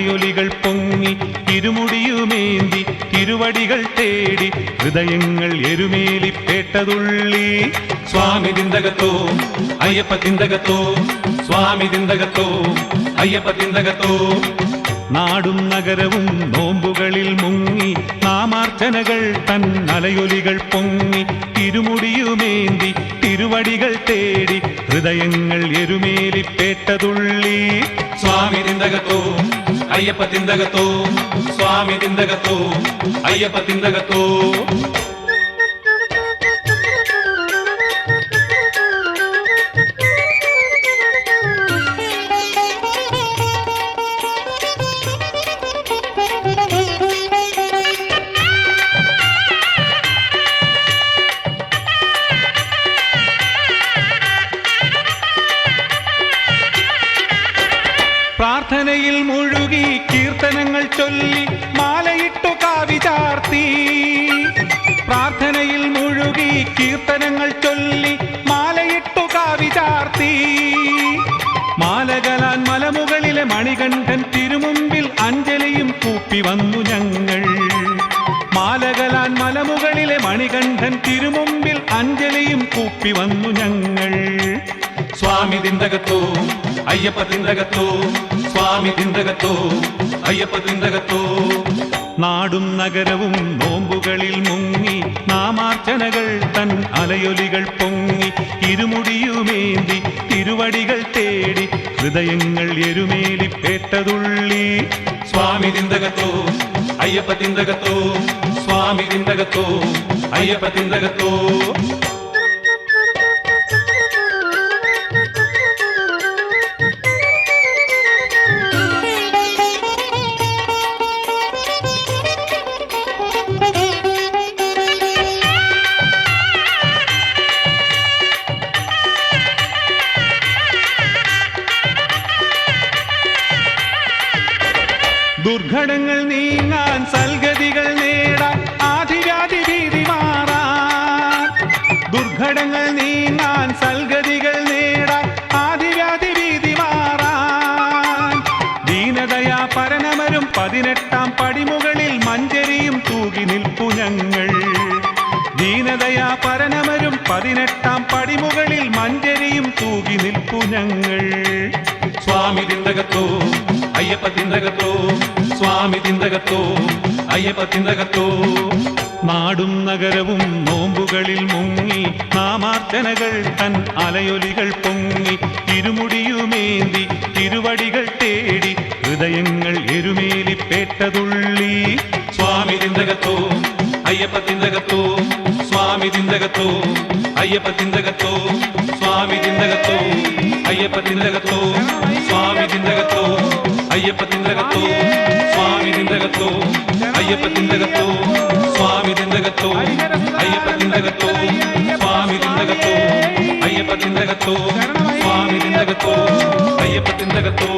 അലയൊലികൾ പൊങ്ങി ഇരുമുടിയുമേന്തി തിരുവടികൾ തേടി ഹൃദയങ്ങൾ എരുമേലിപ്പേട്ടതുള്ളി. സ്വാമി തിന്തകത്തോ അയ്യപ്പ തിന്തകത്തോ, സ്വാമി തിന്തകത്തോ അയ്യപ്പ തിന്തകത്തോ. നാടും നഗരവും നോമ്പുകളിൽ മുങ്ങി നാമാർച്ചനകൾ തൻ അലയൊലികൾ പൊങ്ങി തിരുമുടിയുമേന്തി തിരുവടികൾ തേടി ഹൃദയങ്ങൾ എരുമേലിപ്പേട്ടതുള്ളി. സ്വാമി തിന്തകത്തോ അയ്യപ്പ തിന്തകത്തോ, സ്വാമി തിന്തകത്തോ അയ്യപ്പ തിന്തകത്തോ. പ്രാർത്ഥനയിൽ മുഴുകി കീർത്തനങ്ങൾ ചൊല്ലി മാലയിട്ടു കാവി ചാർത്തി. പ്രാർത്ഥനയിൽ മുഴുകി കീർത്തനങ്ങൾ ചൊല്ലി മാലയിട്ടു കാവി ചാർത്തി. മാലകലാൻ മലമുകളിലെ മണികണ്ഠൻ തിരുമുമ്പിൽ അഞ്ജലിയും കൂപ്പി വന്നു ഞങ്ങൾ. മാലകലാൻ മലമുകളിലെ മണികണ്ഠൻ തിരുമുമ്പിൽ അഞ്ജലിയും കൂപ്പി വന്നു ഞങ്ങൾ. സ്വാമി തിന്തകത്തോ അയ്യപ്പ തിന്തകത്തോ, സ്വാമി തിന്തകത്തോ അയ്യപ്പ തിന്തകത്തോ. നാടും നഗരവും നോമ്പുകളിൽ മുങ്ങി നാമാർച്ചനകൾ തൻ അലയൊലികൾ പൊങ്ങി ഇരുമുടിയുമേന്തി തിരുവടികൾ തേടി ഹൃദയങ്ങൾ എരുമേലിപ്പേട്ടതുള്ളി. സ്വാമി തിന്തകത്തോ അയ്യപ്പ തിന്തകത്തോ, സ്വാമി തിന്തകത്തോ അയ്യപ്പ തിന്തകത്തോ. ദുർഘടങ്ങൾ നീങ്ങാൻ സൽഗതികൾ നേടാൻ ആധിരാതി ഭീതി മാറാൻ. ദുർഘടങ്ങൾ നീങ്ങാൻ സൽഗതികൾ നേടാൻ ആധിരാതി ഭീതി മാറാൻ. ദീനദയാ പരനമരും 18-ാം പടിമുകളിൽ മഞ്ചരിയും തൂകി നിൽപ്പു ഞങ്ങൾ. ദീനദയാ പരനമരും 18-ാം പടിമുകളിൽ മഞ്ചരിയും തൂകി നിൽപ്പു ഞങ്ങൾ. സ്വാമി തിന്തകത്തോ അയ്യപ്പ തിന്തകത്തോ, സ്വാമി തിന്തകത്തോ അയ്യപ്പ തിന്തകത്തോ. നാടും നഗരവും നോമ്പുകളിൽ മുങ്ങി നാമാർച്ചനകൾ തൻ അലയൊലികൾ പൊങ്ങി ഇരുമുടിയുമേന്തി തിരുവടികൾ തേടി ഹൃദയങ്ങൾ എരുമേലിപ്പേട്ടതുള്ളി. സ്വാമി തിന്തകത്തോ അയ്യപ്പ തിന്തകത്തോ, സ്വാമി തിന്തകത്തോ അയ്യപ്പ തിന്തകത്തോ, സ്വാമി തിന്തകത്തോ അയ്യപ്പ തിന്തകത്തോ, സ്വാമി തിന്തകത്തോ അയ്യപ്പ തിന്തകത്തോ, സ്വാമി തിന്തകത്തോ അയ്യപ്പ തിന്തകത്തോ, സ്വാമി തിന്തകത്തോ അയ്യപ്പ തിന്തകത്തോ, സ്വാമി തിന്തകത്തോ അയ്യപ്പ തിന്തകത്തോ, സ്വാമി തിന്തകത്തോ അയ്യപ്പ തിന്തകത്തോ.